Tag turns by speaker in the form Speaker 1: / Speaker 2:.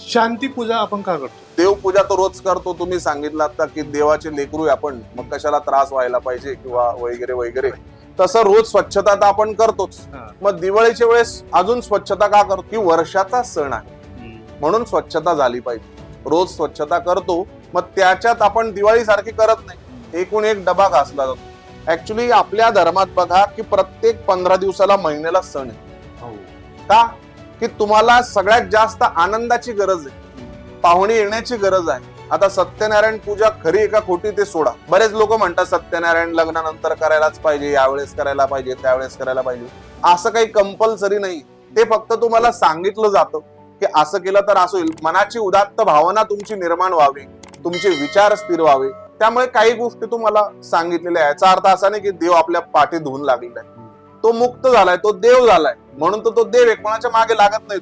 Speaker 1: शांती पूजा आपण का करतो?
Speaker 2: देवपूजा तर रोज करतो. तुम्ही सांगितलं आता की देवाचे लेकरू आहे आपण, मग कशाला त्रास व्हायला पाहिजे किंवा वगैरे वगैरे. तसं रोज स्वच्छता तर आपण करतोच. मग दिवाळीच्या वेळेस अजून स्वच्छता का करतो? की वर्षाचा सण आहे म्हणून स्वच्छता झाली पाहिजे. रोज स्वच्छता करतो, मग त्याच्यात आपण दिवाळी सारखी करत नाही. एकूण एक डबा घासला जातो. ऍक्च्युली आपल्या धर्मात बघा की प्रत्येक 15 दिवसाला महिन्याला सण आहे. का? की तुम्हाला सगळ्यात जास्त आनंदाची गरज आहे, पाहुणे येण्याची गरज आहे. आता सत्यनारायण पूजा खरी आहे का खोटी ते सोडा. बरेच लोक म्हणतात सत्यनारायण लग्नानंतर करायलाच पाहिजे, यावेळेस करायला पाहिजे, त्यावेळेस करायला पाहिजे. असं काही कंपल्सरी नाही. ते फक्त तुम्हाला सांगितलं जातं की असं केलं तर असं होईल. मनाची उदात्त भावना तुमची निर्माण व्हावी, तुमचे विचार स्थिर व्हावे. त्यामुळे काही गोष्टी तुम्हाला सांगितलेल्या आहे. याचा अर्थ असा नाही की देव आपल्या पाठी धुवून लागलेला आहे. तो मुक्त झालाय, तो देव झालाय म्हणून तो देव आहे, कोणाच्या मागे लागत नाही.